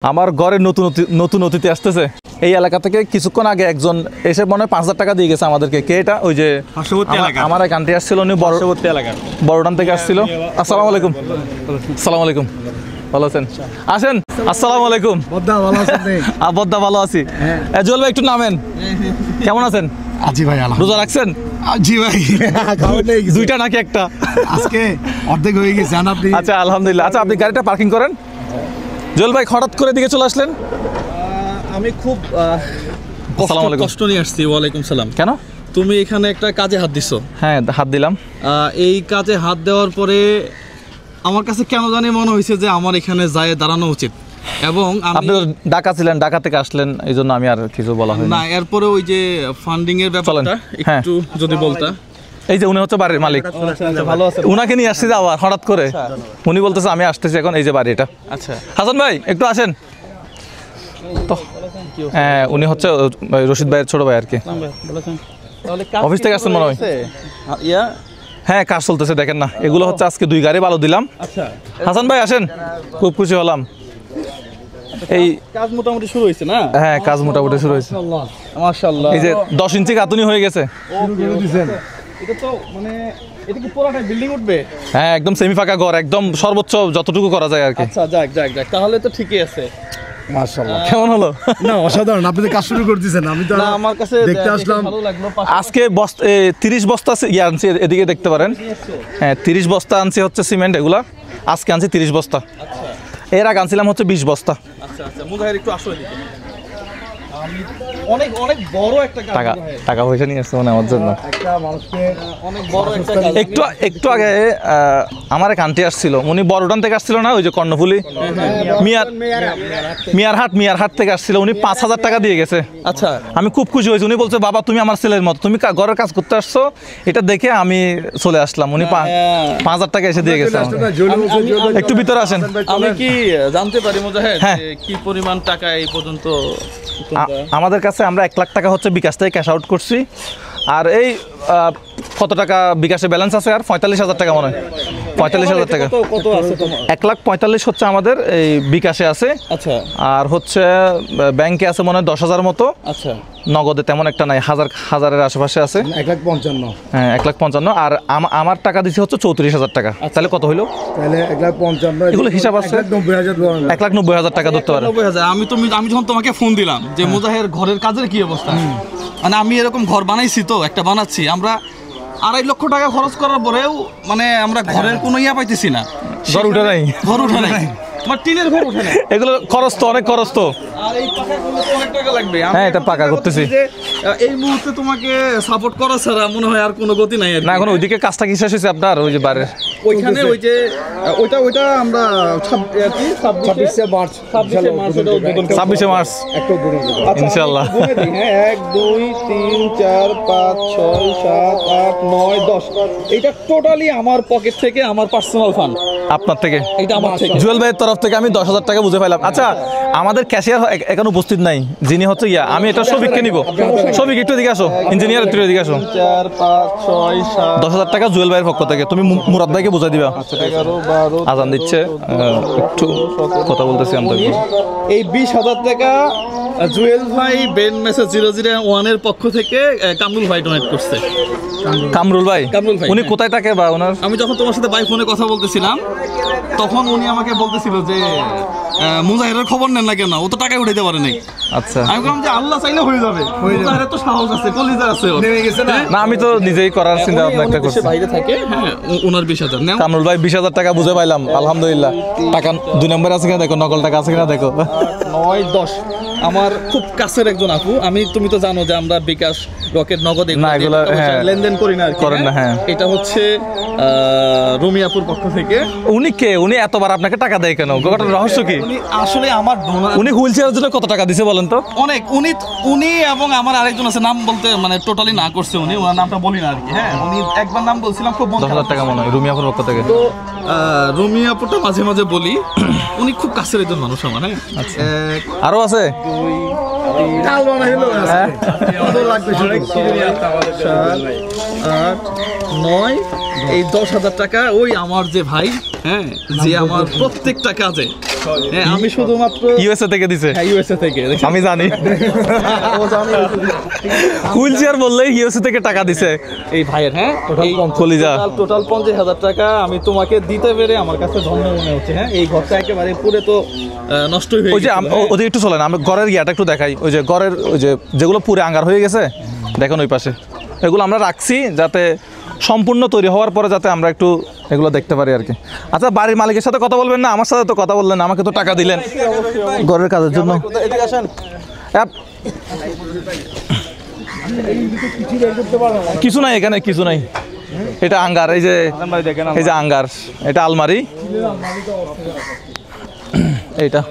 আমার ঘরে নতুন অতিথি আসতেছে। এই এলাকা থেকে কিছুক্ষণ আগে একজন এসে মনে হয় 5,000 টাকা দিয়ে গেছে আমাদেরকে। কে এটা? ওই যে আমার এক আন্টি আসছিল, উনি বড়ডান থেকে আসছিল। আসসালামু আলাইকুম। আসসালামু আলাইকুম, ভালো আছেন? আসেন। আসসালামু আলাইকুম। বদ্দা ভালো আছি। জুয়েল ভাই একটু নামেন। কেমন আছেন? জি ভাই, রোজা রাখছেন? জি ভাই, দুইটা নাকি একটা? আজকে অর্ধেক হয়ে গেছে। আচ্ছা আলহামদুলিল্লাহ। আচ্ছা আপনি গাড়িটা পার্কিং করেন। জুয়েল ভাই হঠাৎ করে দিকে চলে আসলেন? আমি খুব কষ্ট নিয়ে আসছি। ওয়ালাইকুম সালাম। কেন? তুমি এখানে একটা কাজে হাত দিছো। হ্যাঁ হাত দিলাম। এই কাজে হাত দেওয়ার পরে আমার কাছে কেন জানি মনে হয়েছে যে আমার এখানে যায় দাঁড়ানো উচিত। এবং আপনি তো ঢাকা ছিলেন, ঢাকা থেকে আসলেন, এই জন্য আমি আর কিছু বলা হয় না। এরপরে ওই যে ফান্ডিং এর ব্যাপারটা একটু যদি বলতা। এই যে উনি হচ্ছে বাড়ির মালিক। ভালো আছে। উনাকে নিয়ে আসছি আবার হঠাৎ করে। উনি বলতেছে আমি আসতেছি এখন। এই যে বাড়ি এটা। আচ্ছা হাসান ভাই একটু আসেন তো। হ্যাঁ উনি হচ্ছে রশিদ ভাইয়ের ছোট ভাই আর কি। অফিস থেকে আসছেন মনে হয়। হ্যাঁ কাজ চলতেছে, দেখেন না। এগুলো হচ্ছে আজকে 2 গাড়ি বালু দিলাম। হাসান ভাই আসেন, খুব খুশি হলাম। এই কাজ মোটামুটি শুরু হয়েছে না? হ্যাঁ কাজ মোটামুটি শুরু হয়েছে মাশাআল্লাহ। এই যে 10 ইঞ্চি গাঁথুনি হয়ে গেছে। এটা তো মানে এটা কি পুরোটা বিল্ডিং উঠবে? হ্যাঁ একদম সেমি ফাঁকা ঘর, একদম সর্বোচ্চ যতটুকু করা যায় আর কি। আচ্ছা যাক তাহলে তো ঠিকই আছে। মাশাআল্লাহ। কেমন হলো? না অসাধারণ, আপনি তো কাজ শুরু করে দিয়েছেন। আমি তো আমার কাছে দেখতে আসলাম। ভালো লাগলো। আজকে 30 বস্তা আনছি, এদিকে দেখতে পারেন। হ্যাঁ 30 বস্তা আনছি হচ্ছে সিমেন্ট। এগুলা আজকে আনছি 30 বস্তা। এর আগে আনছিলাম হচ্ছে 20 বস্তা। আচ্ছা মুজাহির একটু আসো এদিকে। আমি অনেক বড় একটা টাকা পয়সা নিয়ে আসছে মানে আমার জন্য। একটা মানুষকে অনেক বড় একটা একটু আগে আমার এক আন্টি আসছিল, উনি বড়ডান থেকে আসছিল না, ওই যে কর্ণফুলি মিয়ারহাট থেকে আসছিল। উনি 5,000 টাকা দিয়ে গেছে। আচ্ছা আমি খুব খুশি হয়েছি। উনি বলছে বাবা তুমি আমার ছেলের মতো, তুমি ঘরের কাজ করতে আসছো, এটা দেখে আমি চলে আসলাম। উনি 5,000 টাকা এসে দিয়ে গেছে। একটু ভিতরে আসেন। আমি কি জানতে পারি মুজাহির কি পরিমাণ টাকা এই পর্যন্ত? আমাদের কাছে আমরা 1 লাখ টাকা হচ্ছে বিকাশ থেকে ক্যাশ আউট করছি। আর এই কত টাকা বিকাশে ব্যালেন্স আছে? আর 45,000 টাকা মনে হয়। 45,000 টাকা। কত আছে তোমার? 1,45,000 হচ্ছে আমাদের এই বিকাশে আছে। আচ্ছা। আর হচ্ছে ব্যাংকে আছে মনে হয় 10,000 মতো। আচ্ছা। নগদে তেমন একটা নাই, হাজারের আশেপাশে আছে। 1,55,000। হ্যাঁ 1,55,000। আর আমার টাকা দিছি হচ্ছে 34,000 টাকা। তাহলে কত হইলো? তাহলে 1,55,000। এগুলো হিসাব আছে। 1,90,000 টাকা ধরতে পারে। 90,000। আমি যখন তোমাকে ফোন দিলাম যে মুজাহির ঘরের কাজের কি অবস্থা, মানে আমি এরকম ঘর বানাইছি, তো একটা বানাচ্ছি আমরা 2.5 লক্ষ টাকা খরচ করার পরেও মানে আমরা ঘরের কোনো পাইতেছি না। ঘর উঠে নাই। তোমার টিনের ঘর উঠে না। এগুলো খরচ তো অনেক খরচ তো। আর এই পাকা করলে তো অনেক টাকা লাগবে। হ্যাঁ এটা পাকা করতেছি। এই মুহূর্তে তোমাকে সাপোর্ট করা ছাড়া মনে হয় আর কোনো গতি নাই। না এখন ওইদিকে কাজটা কি শেষ হয়েছে আপনার? ওই যে বাইরে ওইখানে ওই যে ওইটা আমরা 26শে মার্চ ইনশাআল্লাহ। 1 2 3 4 5 6 7 8 9 10 এইটা টোটালি আমার পকেট থেকে, আমার পার্সোনাল ফান্ড। আপনার থেকে? এটা আমার থেকে, জুয়েল ভাইয়ের তরফ থেকে আমি 10,000 টাকা বুঝে পাইলাম। আচ্ছা আমাদের ক্যাশিয়ার এখন উপস্থিত নাই, যিনি হচ্ছে আমি এটা শফিককে নিব। শফিক একটু এদিকে আসো, ইঞ্জিনিয়ার একটু এদিকে আসো। 4 5 6 7 10,000 টাকা জুয়েল ভাইয়ের পক্ষ থেকে। তুমি মুরাদ ভাইকে বুঝাই দিবা। 11 12 আজান দিচ্ছে, একটু কথা বলতেছি আমরা। এই 20,000 টাকা জুয়েল ভাই বেন মেসেজ 001 এর পক্ষ থেকে কামরুল ভাই ডোনেট করছে। কামরুল ভাই উনি কোথায় থাকে বা ওনার? আমি যখন তোমার সাথে বাই ফোনে কথা বলতেছিলাম তখন উনি আমাকে বলতেছিল যে মুজাহিরের খবর নেন না কেন, ও তো টাকা উঠাইতে পারে নাই। আচ্ছা আমি বললাম যে আল্লাহ চাইলে হয়ে যাবে, মুজাহিরের তো সাহস আছে, কলিজা আছে। না আমি তো নিজেই করার চিন্তা ভাবনা একটা করছি। বাইরে থাকে। হ্যাঁ ওনার 20,000 নাও। কামরুল ভাই 20,000 টাকা বুঝে পাইলাম আলহামদুলিল্লাহ। টাকা 2 নম্বরে আছে কিনা দেখো, নকল টাকা আছে কিনা দেখো। 9 10 আমার খুব কাছের একজন আপু। তুমি তো জানো যে আমরা বিকাশ, রকেট, নগদ এগুলো লেনদেন করি না, করেন না। হ্যাঁ এটা হচ্ছে রুমি আপুর পক্ষ থেকে। উনি কে? উনি এতবার আপনাকে টাকা দেয় কেন? ঘটনার রহস্য কি? উনি আসলে আমার ডোনার। উনি হুইল চেয়ারের জন্য কত টাকা দিছে বলেন তো? অনেক। উনি এবং আমার আরেকজন আছে, নাম বলতে মানে টোটালি না করছে উনি, ওনার নামটা বলি না আর কি। হ্যাঁ উনি একবার নাম বলছিলাম, খুব 10,000 টাকা মনে হয় রুমি আপুর পক্ষ থেকে। তো রুমি আপুটা মাঝে মাঝে বলি, উনি খুব কাছের একজন মানুষ আমার। হ্যাঁ আরো আছে 9 এই 10,000 টাকা ওই আমার যে ভাই হ্যাঁ, যে আমার প্রত্যেকটা কাজে, হ্যাঁ, আমি শুধুমাত্র ইউএসএ থেকে দিছে, ইউএসএ থেকে আমি জানি। ও জানে হুইল চেয়ার বললেই ইউএসএ থেকে টাকা দিছে এই ভাইয়ের, হ্যাঁ, কলিজা। টোটাল 50,000 টাকা আমি তোমাকে দিতে পেরে আমার কাছে ধন্য মনে হচ্ছে। হ্যাঁ, এই ঘরটা একেবারে পুরো তো নষ্টই হয়ে ওই যে গেছে। ওদের একটু চলেন, আমি ঘরের ইয়াটা একটু দেখাই। ওই যে ঘরের ওই যে যেগুলো পুরো আঙ্গার হয়ে গেছে দেখুন ওই পাশে, এগুলো আমরা রাখছি যাতে সম্পূর্ণ তৈরি হওয়ার পরে যাতে আমরা একটু এগুলো দেখতে পারি আর কি। আচ্ছা, বাড়ির মালিকের সাথে কথা বলবেন না? আমার সাথে তো কথা বললেন, আমাকে তো টাকা দিলেন ঘরের কাজের জন্য। কিছু নাই এখানে, কিছু নাই। এটা আঙ্গার, এই যে আঙ্গার, এটা আলমারি, এইটা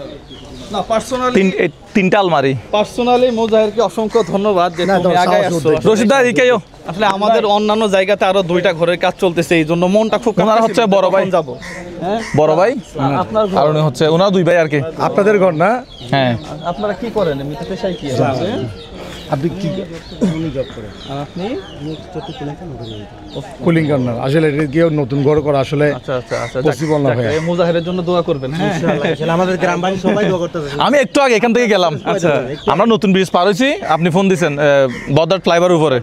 না, পার্সোনালি তিনটা আলমারি। পার্সোনালি মুজাহিরকে অসংখ্য ধন্যবাদ যে তুমি আগায় আসছো। রশিদ ভাই এদিকেও। আসলে আমাদের অন্যান্য জায়গাতে আরো 2টা ঘরের কাজ চলতেছে, এই জন্য মনটা খুব ওনারা হচ্ছে বড় ভাই, যাবো। হ্যাঁ, বড় ভাই, আপনার আর উনি হচ্ছে ওনারা দুই ভাই আর কি। আপনাদের ঘর না? হ্যাঁ। আপনারা কি করেন এমনিতে, পেশায় কি আছে? আপনি কি জব করেন? আর আপনি? Cooling corner. আসলে এটা কেউ নতুন ঘর করা আসলে আচ্ছা আচ্ছা আচ্ছা, পসিবল না ভাই। এই মুজাহিরের জন্য দোয়া করবেন। হ্যাঁ, আমাদের গ্রামবাসী সবাই দোয়া করতেছে। আমি একটু আগে এখান থেকে গেলাম। আচ্ছা, আমরা নতুন ব্রিজ পার হয়েছি, আপনি ফোন দিয়েছেন বদার ফ্লাইওভার উপরে।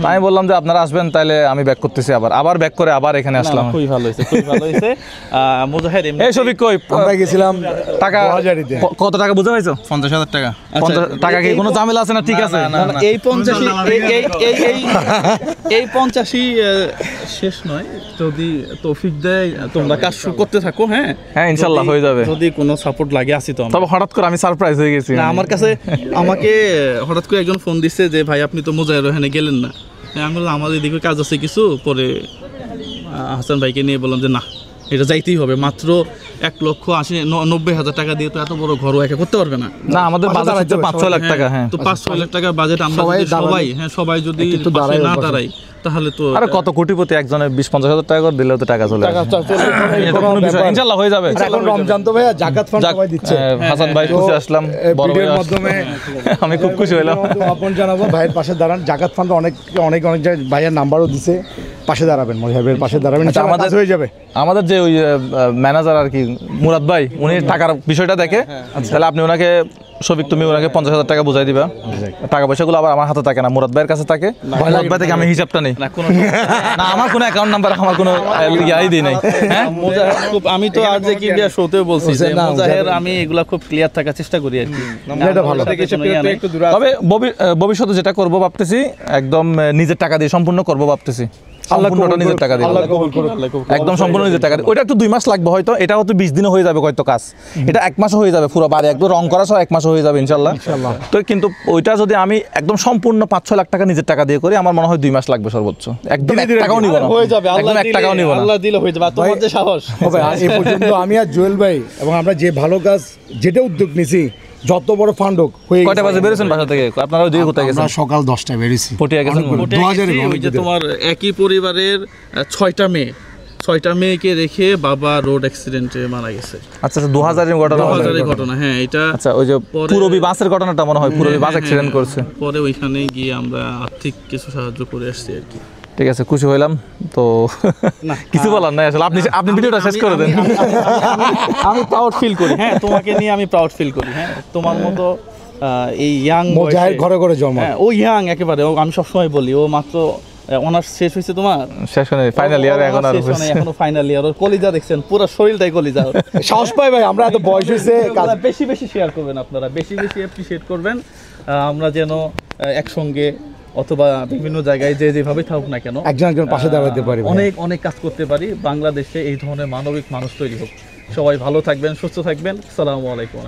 আমি বললাম যে আপনারা আসবেন, তাইলে আমি ব্যাক করতেছি, আবার ব্যাক করে আবার এখানে আসলাম। খুবই ভালো হয়েছে, খুবই ভালো হয়েছে। মুজাহির এমনি এই শফিক কই? আমরা গেছিলাম টাকা হাজারিতে। কত টাকা বুঝে পাইছো? 50,000 টাকা। 50 টাকা কি কোনো ঝামেলা আছে না? ঠিক আছে। এই 85 এই 85 শেষ নয়, যদি তৌফিক দেয় তোমরা কাজ শুরু করতে থাকো। হ্যাঁ হ্যাঁ, ইনশাআল্লাহ হয়ে যাবে। যদি কোনো সাপোর্ট লাগে আসি তো আমরা। তবে হঠাৎ করে আমি সারপ্রাইজ হয়ে গেছি। না, আমার কাছে আমাকে হঠাৎ করে একজন ফোন দিচ্ছে যে ভাই আপনি তো মুজাহির ওখানে গেলেন না। আমি বললাম আমাদের এদিকে কাজ আছে কিছু, পরে হাসান ভাইকে নিয়ে বললাম যে না, এটা যাইতেই হবে। মাত্র 1,80,90,000 টাকা দিয়ে তো এত বড় ঘরও একা করতে পারবে না। না, আমাদের বাজেট হচ্ছে 5-6 লাখ টাকা। হ্যাঁ, তো 5-6 লাখ টাকার বাজেট আমরা যদি সবাই যদি পাশে না দাঁড়াই তাহলে তো আরে কত কোটিপতি একজনের 20-50,000 টাকা করে দিলেও তো টাকা চলে আসে। এটা কোনো বিষয়, ইনশাআল্লাহ হয়ে যাবে। আর এখন রমজান তো ভাইয়া জাকাত ফান্ড সবাই দিচ্ছে। হাসান ভাই খুশি আসলাম, বড় ভাই ভিডিওর মাধ্যমে আমি খুব খুশি হলাম। আপন জানাবো ভাইয়ের পাশে দাঁড়ান। জাকাত ফান্ড অনেক জায়গায় ভাইয়ের নাম্বারও দিছে, পাশে দাঁড়াবেন, মহিবের পাশে দাঁড়াবেন, আচ্ছা, আমাদের হয়ে যাবে। আমাদের যে ওই ম্যানেজার আর কি মুরাদ ভাই, উনি টাকার বিষয়টা দেখে, তাহলে আপনি ওনাকে, শফিক তুমি ওনাকে 50,000 টাকা বুঝাই দিবা। টাকা পয়সাগুলো আবার আমার হাতে থাকে না, মুরাদ ভাইয়ের কাছে থাকে। মুরাদ ভাই থেকে আমি হিসাবটা নেই। না, আমার কোনো অ্যাকাউন্ট নাম্বার, আমার কোনো ইয়াই দিই নাই। হ্যাঁ, আমি তো আর যে কি শোতেও বলছি যে মুজাহির আমি এগুলা খুব ক্লিয়ার থাকার চেষ্টা করি আর কি। এটা ভালো। তবে ভবিষ্যতে যেটা করবো ভাবতেছি, একদম নিজের টাকা দিয়ে সম্পূর্ণ করবো ভাবতেছি। সম্পূর্ণটা নিজের টাকা দিয়ে, একদম সম্পূর্ণ নিজের টাকা দিয়ে। ওইটা একটু 2 মাস লাগবে হয়তো, এটা হয়তো 20 দিনে হয়ে যাবে হয়তো কাজ। এটা 1 মাসও হয়ে যাবে, পুরো বাড়ি একদম রং করা সহ 1 মাসও হয়ে যাবে ইনশাল্লাহ। তো কিন্তু ওইটা যদি আমি একদম সম্পূর্ণ 5-6 লাখ টাকা নিজের টাকা দিয়ে করি, আমার মনে হয় 2 মাস লাগবে সর্বোচ্চ। একদম 1 টাকাও নিব না, হয়ে যাবে। একদম 1 টাকাও নিব না। আল্লাহ দিলে হয়ে যাবে। তোমার যে সাহস হবে। এই পর্যন্ত আমি আর জুয়েল ভাই এবং আমরা যে ভালো কাজ যেটা উদ্যোগ নিছি, যত বড় ফান্ড হোক হয়ে কয়টা বাজে বেরোছেন বাসা থেকে? আপনারা ওই দিকে কোথায় গেছেন? আমরা সকাল 10টায় বেরিয়েছি। পটিয়া গেছেন? ওই যে তোমার একই পরিবারের 6টা মেয়েকে রেখে বাবা রোড অ্যাক্সিডেন্টে মারা গেছে। আচ্ছা, 2000-এর ঘটনা। 2000-এর ঘটনা, হ্যাঁ। এটা আচ্ছা, ওই যে পুরবি বাসের ঘটনাটা মনে হয়, পুরবি বাস অ্যাক্সিডেন্ট করছে। পরে ওইখানে গিয়ে আমরা আর্থিক কিছু সাহায্য করে আসছি আর কি। ঠিক আছে, খুশি হইলাম। তো কিছু বলার নাই আসলে, আপনি ভিডিওটা শেষ করে দেন। আমি প্রাউড ফিল করি। হ্যাঁ, তোমাকে নিয়ে আমি প্রাউড ফিল করি। হ্যাঁ, তোমার মতো এই ইয়াং মুজাহির ঘরে ঘরে জন্ম। হ্যাঁ, ও ইয়াং একেবারে। আমি সবসময় বলি ও মাত্র অনার্স শেষ হয়েছে, তোমার শেষ হয় ফাইনাল ইয়ার, এখন আর এখনো ফাইনাল ইয়ার। ওর কলিজা দেখছেন, পুরো শরীরটাই কলিজা। সাহস পাই ভাই, আমরা এত বয়স হয়েছে। বেশি বেশি শেয়ার করবেন আপনারা, বেশি বেশি অ্যাপ্রিশিয়েট করবেন। আমরা যেন একসঙ্গে অথবা বিভিন্ন জায়গায় যেভাবে থাকুক না কেন, একজন পাশে দাঁড়াতে পারি, অনেক কাজ করতে পারি। বাংলাদেশে এই ধরনের মানবিক মানুষ তৈরি হোক। সবাই ভালো থাকবেন, সুস্থ থাকবেন। আসসালামু আলাইকুম।